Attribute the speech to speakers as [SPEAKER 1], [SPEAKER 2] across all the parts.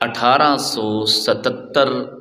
[SPEAKER 1] 1877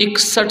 [SPEAKER 1] 61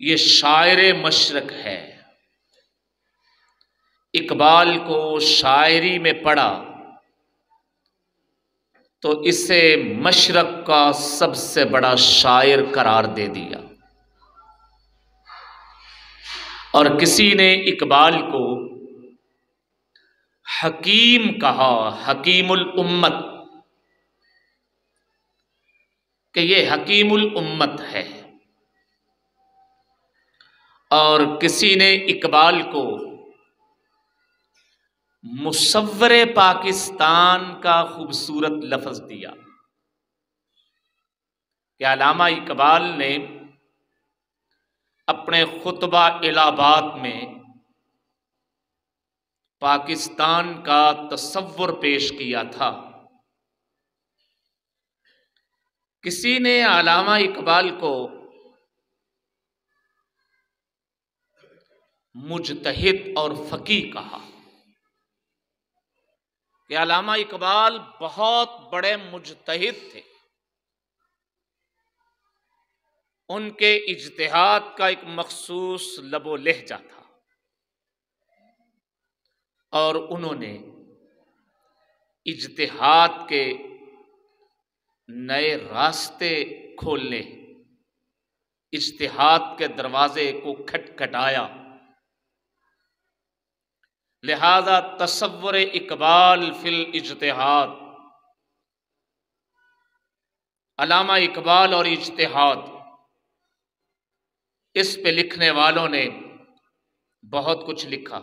[SPEAKER 1] یہ شاعر مشرق ہے۔ اقبال کو شاعری میں پڑھا تو اسے مشرق کا سب سے بڑا شاعر قرار دے دیا، اور کسی نے اقبال کو حکیم کہا، حکیم الامت، کہ یہ حکیم الامت ہے، اور کسی نے اقبال کو مصور پاکستان کا خوبصورت لفظ دیا کہ علامہ اقبال نے اپنے خطبہ الہ آباد میں پاکستان کا تصور پیش کیا تھا۔ کسی نے علامہ اقبال کو مجتہد اور فقیہ کہا کہ علامہ اقبال بہت بڑے مجتہد تھے، ان کے اجتہاد کا ایک مخصوص لب و لہجہ تھا، اور انہوں نے اجتہاد کے نئے راستے کھولنے، اجتہاد کے دروازے کو کھٹکھٹایا۔ لہذا تصور اقبال فی الاجتہاد، علامہ اقبال اور اجتہاد، اس پہ لکھنے والوں نے بہت کچھ لکھا۔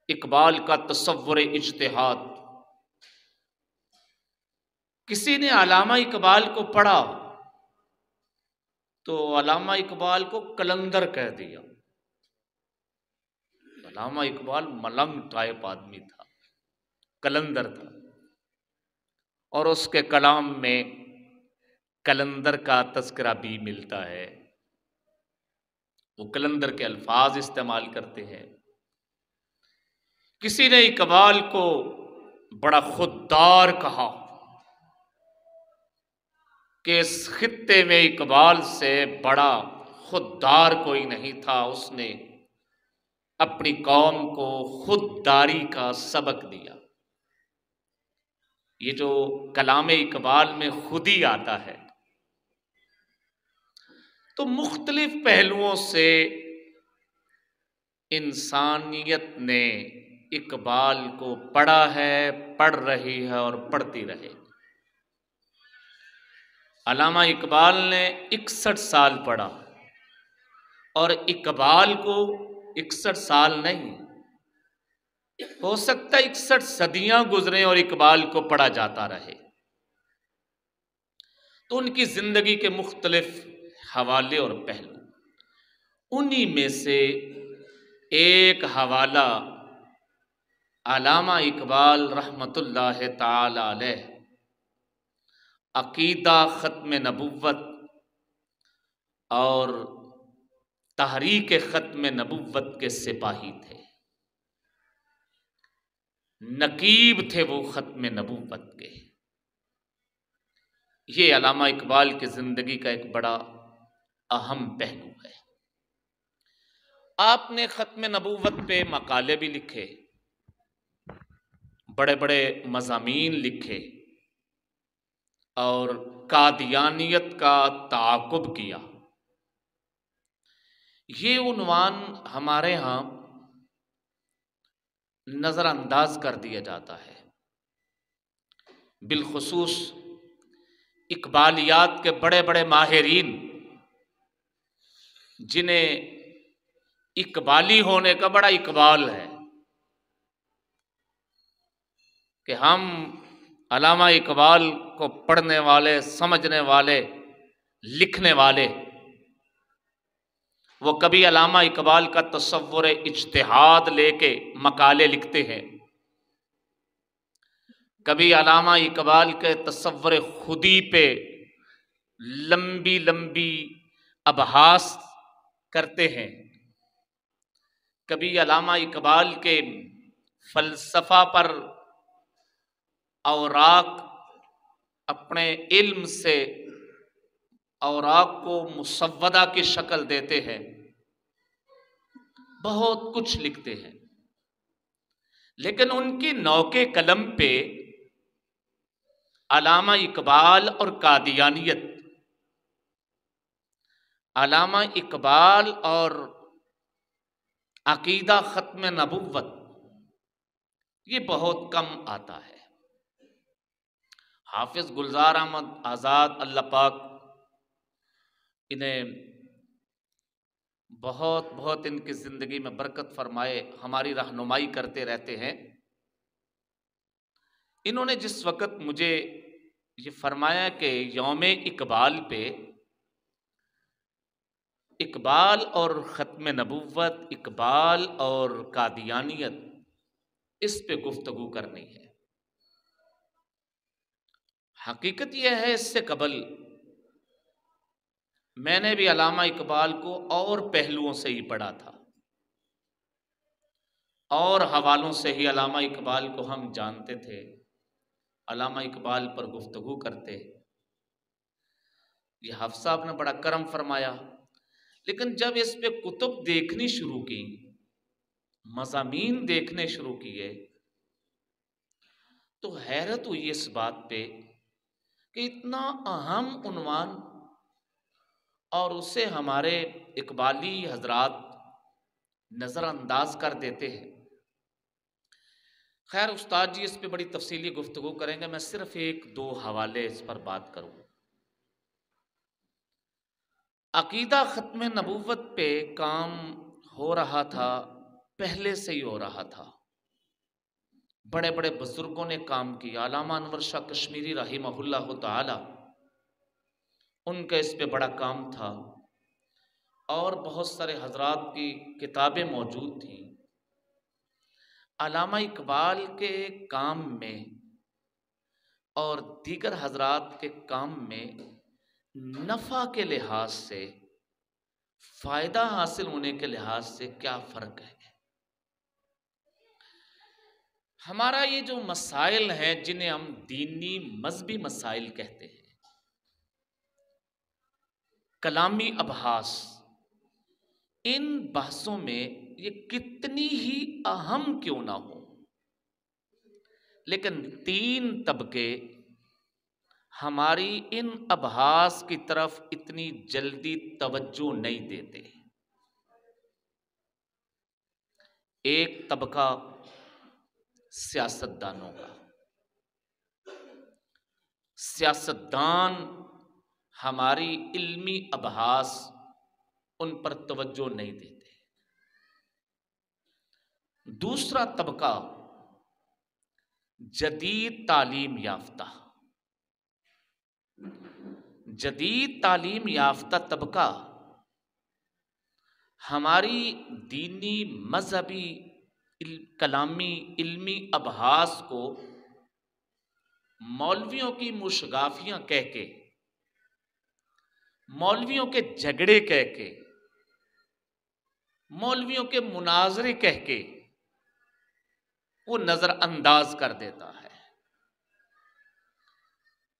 [SPEAKER 1] اقبال کا تصور اجتہاد، کسی نے علامہ اقبال کو پڑھا تو علامہ اقبال کو قلندر کہہ دیا۔ علامہ اقبال ملنگ ٹائپ آدمی تھا، قلندر تھا، اور اس کے کلام میں قلندر کا تذکرہ بھی ملتا ہے، وہ قلندر کے الفاظ استعمال کرتے ہیں۔ کسی نے اقبال کو بڑا خوددار کہا کہ اس خطے میں اقبال سے بڑا خوددار کوئی نہیں تھا، اس نے اپنی قوم کو خودداری کا سبق دیا۔ یہ جو کلام اقبال میں خودی آتا ہے تو مختلف پہلوؤں سے انسانیت نے اقبال کو پڑھا ہے، پڑھ رہی ہے اور پڑھتی رہے۔ علامہ اقبال نے 61 سال پڑھا، اور اقبال کو 61 سال نہیں، ہو سکتا ہے 61 صدیاں گزریں اور اقبال کو پڑھا جاتا رہے۔ تو ان کی زندگی کے مختلف حوالے اور پہلو، انہی میں سے ایک حوالہ علامہ اقبال رحمۃ اللہ تعالی علیہ عقیدہ ختم نبوت اور تحریک ختم نبوت کے سپاہی تھے، نقیب تھے وہ ختم نبوت کے۔ یہ علامہ اقبال کی زندگی کا ایک بڑا اہم پہلو ہے۔ آپ نے ختم نبوت پہ مقالے بھی لکھے، بڑے بڑے مضامین لکھے، اور قادیانیت کا تعاقب کیا۔ یہ عنوان ہمارے ہاں نظر انداز کر دیا جاتا ہے، بالخصوص اقبالیات کے بڑے بڑے ماہرین، جنہیں اقبالی ہونے کا بڑا اقبال ہے کہ ہم علامہ اقبال کو پڑھنے والے، سمجھنے والے، لکھنے والے، وہ کبھی علامہ اقبال کا تصور اجتہاد لے کے مقالے لکھتے ہیں، کبھی علامہ اقبال کے تصور خودی پہ لمبی لمبی ابحاث کرتے ہیں، کبھی علامہ اقبال کے فلسفہ پر اوراق اپنے علم سے اوراق کو مسودہ کی شکل دیتے ہیں، بہت کچھ لکھتے ہیں، لیکن ان کی نوکے قلم پہ علامہ اقبال اور قادیانیت، علامہ اقبال اور عقیدہ ختم نبوت، یہ بہت کم آتا ہے۔ حافظ گلزار احمد آزاد اللہ پاک انہیں بہت بہت ان کی زندگی میں برکت فرمائے، ہماری رہنمائی کرتے رہتے ہیں۔ انہوں نے جس وقت مجھے یہ فرمایا کہ یوم اقبال پہ اقبال اور ختم نبوت، اقبال اور قادیانیت، اس پہ گفتگو کرنی ہے۔ حقیقت یہ ہے اس سے قبل میں نے بھی علامہ اقبال کو اور پہلوؤں سے ہی پڑھا تھا، اور حوالوں سے ہی علامہ اقبال کو ہم جانتے تھے، علامہ اقبال پر گفتگو کرتے۔ یہ حافظ صاحب نے بڑا کرم فرمایا، لیکن جب اس پہ کتب دیکھنی شروع کی، مضامین دیکھنے شروع کیے، تو حیرت ہوئی اس بات پہ کہ اتنا اہم عنوان اور اسے ہمارے اقبالی حضرات نظر انداز کر دیتے ہیں۔ خیر استاد جی اس پہ بڑی تفصیلی گفتگو کریں گے، میں صرف ایک دو حوالے اس پر بات کروں۔ عقیدہ ختم نبوت پہ کام ہو رہا تھا، پہلے سے ہی ہو رہا تھا، بڑے بڑے بزرگوں نے کام کیا، علامہ انور شاہ کشمیری رحمہ اللہ تعالی، ان کا اس پہ بڑا کام تھا، اور بہت سارے حضرات کی کتابیں موجود تھیں۔ علامہ اقبال کے کام میں اور دیگر حضرات کے کام میں نفع کے لحاظ سے، فائدہ حاصل ہونے کے لحاظ سے کیا فرق ہے؟ ہمارا یہ جو مسائل ہیں جنہیں ہم دینی مذہبی مسائل کہتے ہیں، کلامی ابحاث، ان بحثوں میں یہ کتنی ہی اہم کیوں نہ ہو، لیکن تین طبقے ہماری ان ابحاث کی طرف اتنی جلدی توجہ نہیں دیتے۔ ایک طبقہ سیاستدانوں کا، سیاستدان ہماری علمی ابحاث ان پر توجہ نہیں دیتے۔ دوسرا طبقہ جدید تعلیم یافتہ، جدید تعلیم یافتہ طبقہ ہماری دینی مذہبی کلامی علمی ابحاث کو مولویوں کی مشگافیاں کہہ کے، مولویوں کے جھگڑے کہہ کے، مولویوں کے مناظرے کہہ کے وہ نظر انداز کر دیتا ہے۔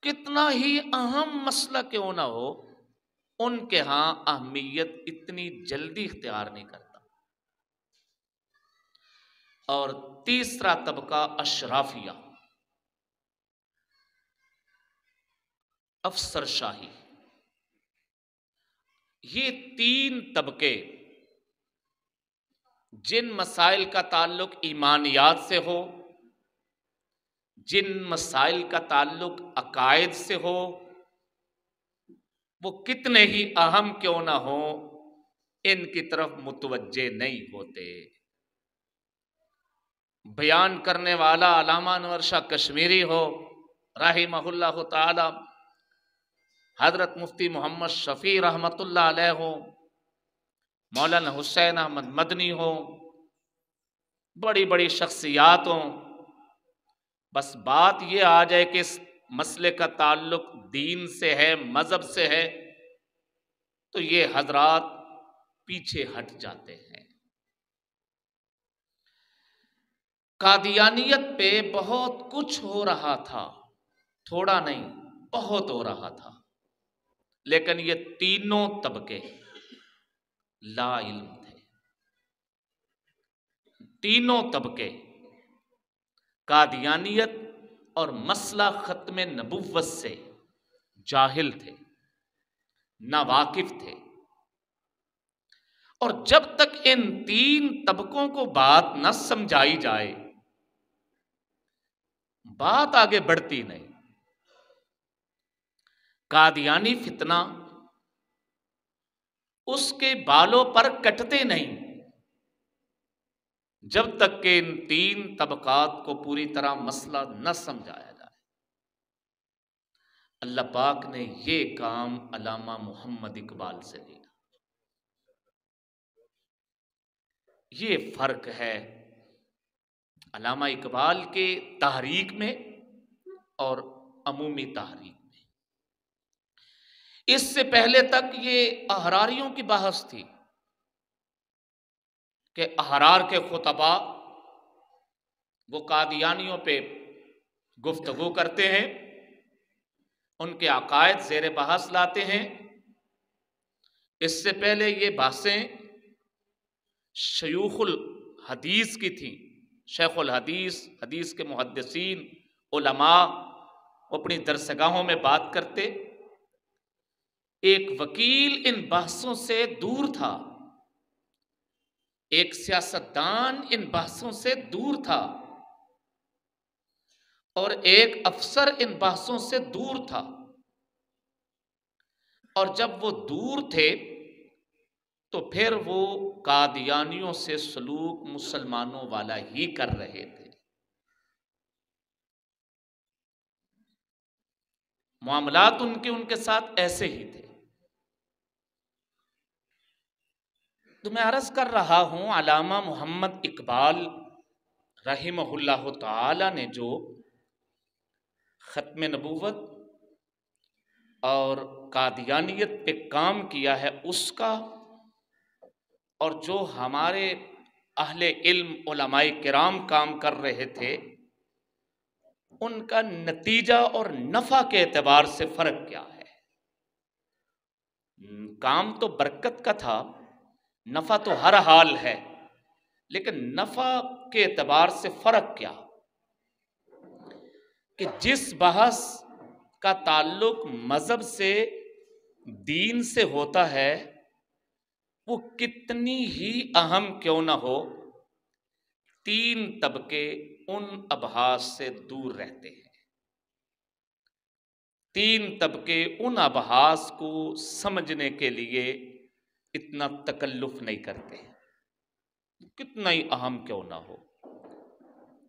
[SPEAKER 1] کتنا ہی اہم مسئلہ کیوں نہ ہو، ان کے ہاں اہمیت اتنی جلدی اختیار نہیں کرتا۔ اور تیسرا طبقہ اشرافیہ، افسر شاہی۔ یہ تین طبقے جن مسائل کا تعلق ایمانیات سے ہو، جن مسائل کا تعلق عقائد سے ہو، وہ کتنے ہی اہم کیوں نہ ہو، ان کی طرف متوجہ نہیں ہوتے۔ بیان کرنے والا علامہ انور شاہ کشمیری ہو رحمہ اللہ تعالی، حضرت مفتی محمد شفیع رحمۃ اللہ علیہ ہو، مولانا حسین احمد مدنی ہو، بڑی بڑی شخصیات ہوں، بس بات یہ آ جائے کہ اس مسئلے کا تعلق دین سے ہے، مذہب سے ہے، تو یہ حضرات پیچھے ہٹ جاتے ہیں۔ قادیانیت پہ بہت کچھ ہو رہا تھا، تھوڑا نہیں، بہت ہو رہا تھا، لیکن یہ تینوں طبقے لا علم تھے، تینوں طبقے قادیانیت اور مسئلہ ختم نبوت سے جاہل تھے، ناواقف تھے، اور جب تک ان تین طبقوں کو بات نہ سمجھائی جائے بات آگے بڑھتی نہیں۔ قادیانی فتنہ اس کے بالوں پر کٹتے نہیں جب تک کہ ان تین طبقات کو پوری طرح مسئلہ نہ سمجھایا جائے۔ اللہ پاک نے یہ کام علامہ محمد اقبال سے لیا۔ یہ فرق ہے علامہ اقبال کے تحریک میں اور عمومی تحریک میں۔ اس سے پہلے تک یہ احراریوں کی بحث تھی کہ احرار کے خطباء وہ قادیانیوں پہ گفتگو کرتے ہیں، ان کے عقائد زیر بحث لاتے ہیں۔ اس سے پہلے یہ بحثیں شیوخ الحدیث کی تھیں، شیخ الحدیث، حدیث کے محدثین، علماء اپنی درسگاہوں میں بات کرتے۔ ایک وکیل ان بحثوں سے دور تھا، ایک سیاستدان ان بحثوں سے دور تھا، اور ایک افسر ان بحثوں سے دور تھا۔ اور جب وہ دور تھے تو پھر وہ قادیانیوں سے سلوک مسلمانوں والا ہی کر رہے تھے، معاملات ان کے ساتھ ایسے ہی تھے۔ تو میں عرض کر رہا ہوں علامہ محمد اقبال رحمہ اللہ تعالی نے جو ختم نبوت اور قادیانیت پہ کام کیا ہے اس کا، اور جو ہمارے اہل علم علماء کرام کام کر رہے تھے ان کا نتیجہ اور نفع کے اعتبار سے فرق کیا ہے۔ کام تو برکت کا تھا، نفع تو ہر حال ہے، لیکن نفع کے اعتبار سے فرق کیا کہ جس بحث کا تعلق مذہب سے، دین سے ہوتا ہے، وہ کتنی ہی اہم کیوں نہ ہو، تین طبقے ان ابحاث سے دور رہتے ہیں۔ تین طبقے ان ابحاث کو سمجھنے کے لیے اتنا تکلف نہیں کرتے، کتنا ہی اہم کیوں نہ ہو۔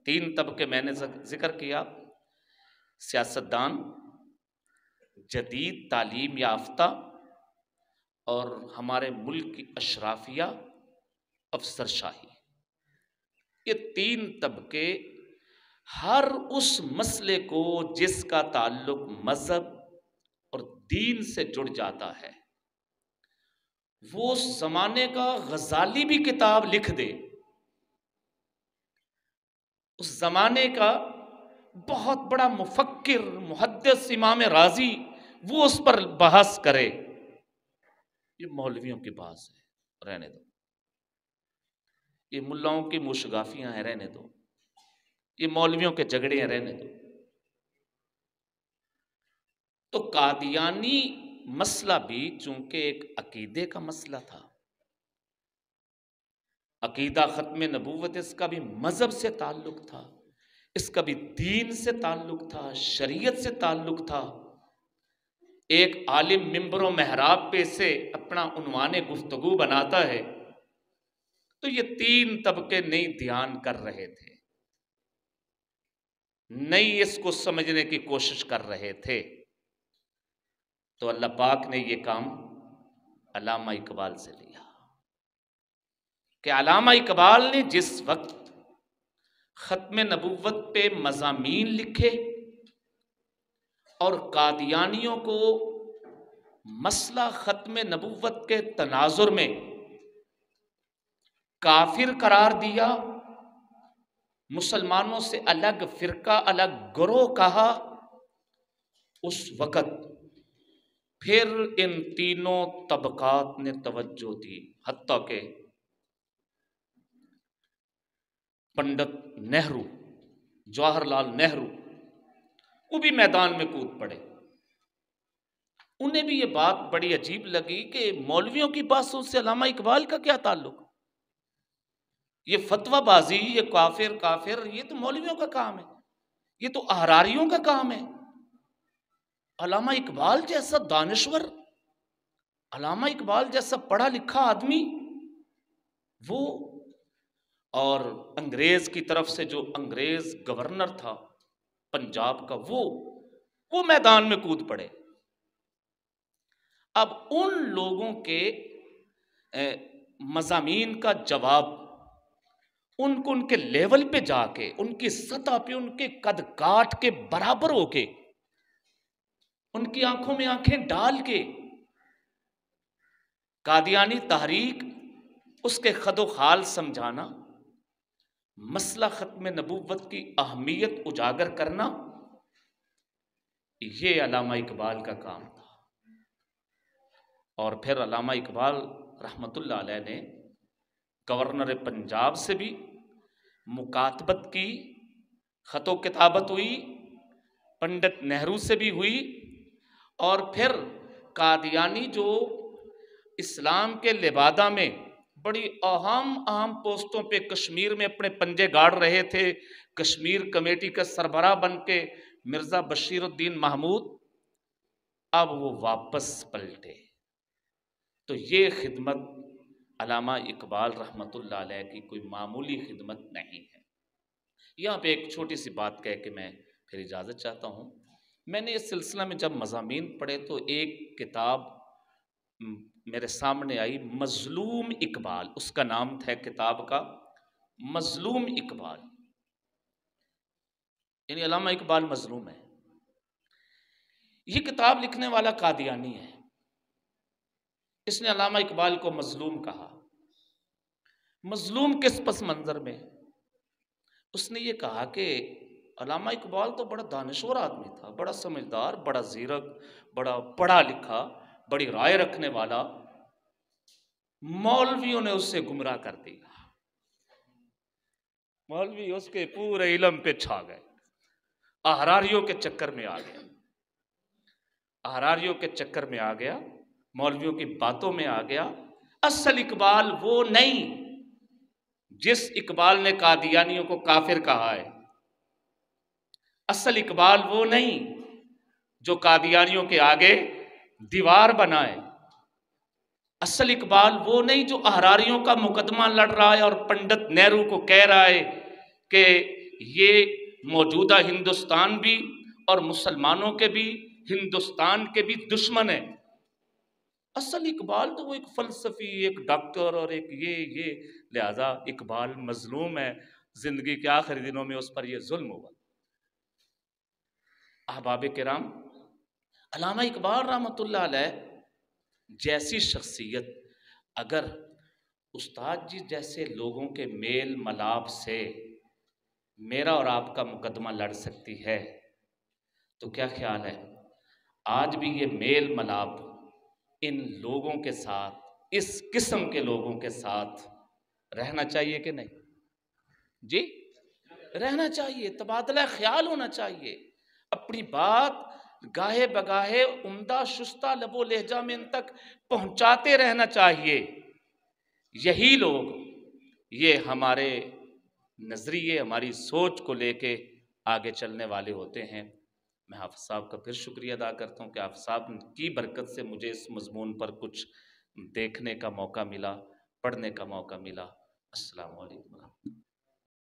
[SPEAKER 1] تین طبقے میں نے ذکر کیا: سیاستدان، جدید تعلیم یافتہ، اور ہمارے ملک کی اشرافیہ، افسر شاہی۔ یہ تین طبقے ہر اس مسئلے کو جس کا تعلق مذہب اور دین سے جڑ جاتا ہے، وہ اس زمانے کا غزالی بھی کتاب لکھ دے، اس زمانے کا بہت بڑا مفکر محدث امام رازی وہ اس پر بحث کرے، یہ مولویوں کی بحث ہے، رہنے دو۔ یہ ملاؤں کی مشگافیاں ہیں، رہنے دو۔ یہ مولویوں کے جھگڑے ہیں، رہنے دو۔ تو قادیانی مسئلہ بھی چونکہ ایک عقیدے کا مسئلہ تھا، عقیدہ ختم نبوت، اس کا بھی مذہب سے تعلق تھا، اس کا بھی دین سے تعلق تھا، شریعت سے تعلق تھا۔ ایک عالم ممبر و محراب پہ سے اپنا عنوان گفتگو بناتا ہے تو یہ تین طبقے نہیں دھیان کر رہے تھے، نہیں اس کو سمجھنے کی کوشش کر رہے تھے۔ تو اللہ پاک نے یہ کام علامہ اقبال سے لیا کہ علامہ اقبال نے جس وقت ختم نبوت پہ مضامین لکھے اور قادیانیوں کو مسئلہ ختم نبوت کے تناظر میں کافر قرار دیا، مسلمانوں سے الگ فرقہ، الگ گروہ کہا، اس وقت پھر ان تینوں طبقات نے توجہ دی، حتیٰ کہ پنڈت نہرو، جواہر لال نہرو، وہ بھی میدان میں کود پڑے۔ انہیں بھی یہ بات بڑی عجیب لگی کہ مولویوں کی باتوں سے علامہ اقبال کا کیا تعلق؟ یہ فتویٰ بازی، یہ کافر کافر، یہ تو مولویوں کا کام ہے، یہ تو احراریوں کا کام ہے۔ علامہ اقبال جیسا دانشور، علامہ اقبال جیسا پڑھا لکھا آدمی، وہ اور انگریز کی طرف سے جو انگریز گورنر تھا پنجاب کا، وہ میدان میں کود پڑے۔ اب ان لوگوں کے مضامین کا جواب ان کو ان کے لیول پہ جا کے، ان کی سطح پہ، ان کے قد کاٹ کے برابر ہو کے، ان کی آنکھوں میں آنکھیں ڈال کے قادیانی تحریک، اس کے خد و خال سمجھانا، مسئلہ ختم نبوت کی اہمیت اجاگر کرنا، یہ علامہ اقبال کا کام تھا۔ اور پھر علامہ اقبال رحمۃ اللہ علیہ نے گورنر پنجاب سے بھی مکاتبت کی، خط و کتابت ہوئی، پنڈت نہرو سے بھی ہوئی، اور پھر قادیانی جو اسلام کے لبادہ میں بڑی اہم پوسٹوں پہ کشمیر میں اپنے پنجے گاڑ رہے تھے، کشمیر کمیٹی کا سربراہ بن کے مرزا بشیر الدین محمود، اب وہ واپس پلٹے۔ تو یہ خدمت علامہ اقبال رحمۃ اللہ علیہ کی کوئی معمولی خدمت نہیں ہے۔ یہاں پہ ایک چھوٹی سی بات کہہ کے میں پھر اجازت چاہتا ہوں۔ میں نے اس سلسلہ میں جب مضامین پڑھے تو ایک کتاب میرے سامنے آئی، مظلوم اقبال، اس کا نام تھا کتاب کا مظلوم اقبال، یعنی علامہ اقبال مظلوم ہے۔ یہ کتاب لکھنے والا قادیانی ہے، اس نے علامہ اقبال کو مظلوم کہا۔ مظلوم کس پس منظر میں؟ اس نے یہ کہا کہ علامہ اقبال تو بڑا دانشور آدمی تھا، بڑا سمجھدار، بڑا زیرک، بڑا پڑھا لکھا، بڑی رائے رکھنے والا، مولویوں نے اس سے گمراہ کر دیا۔ مولوی اس کے پورے علم پہ چھا گئے، احراریوں کے چکر میں آ گیا، احراریوں کے چکر میں آ گیا، مولویوں کی باتوں میں آ گیا۔ اصل اقبال وہ نہیں جس اقبال نے قادیانیوں کو کافر کہا ہے، اصل اقبال وہ نہیں جو قادیانیوں کے آگے دیوار بنائے، اصل اقبال وہ نہیں جو احراریوں کا مقدمہ لڑ رہا ہے اور پنڈت نہرو کو کہہ رہا ہے کہ یہ موجودہ ہندوستان بھی اور مسلمانوں کے بھی، ہندوستان کے بھی دشمن ہے۔ اصل اقبال تو وہ ایک فلسفی، ایک ڈاکٹر اور ایک یہ لہذا اقبال مظلوم ہے، زندگی کے آخری دنوں میں اس پر یہ ظلم ہوا۔ احباب کرام، علامہ اقبال رحمۃ اللہ علیہ جیسی شخصیت اگر استاد جی جیسے لوگوں کے میل ملاپ سے میرا اور آپ کا مقدمہ لڑ سکتی ہے تو کیا خیال ہے آج بھی یہ میل ملاپ ان لوگوں کے ساتھ، اس قسم کے لوگوں کے ساتھ رہنا چاہیے کہ نہیں؟ جی رہنا چاہیے، تبادلہ خیال ہونا چاہیے، اپنی بات گاہے بگاہے عمدہ شستہ لب و لہجہ میں ان تک پہنچاتے رہنا چاہیے۔ یہی لوگ یہ ہمارے نظریے، ہماری سوچ کو لے کے آگے چلنے والے ہوتے ہیں۔ میں حافظ صاحب کا پھر شکریہ ادا کرتا ہوں کہ حافظ صاحب کی برکت سے مجھے اس مضمون پر کچھ دیکھنے کا موقع ملا، پڑھنے کا موقع ملا۔ السلام علیکم ورحمۃ اللہ۔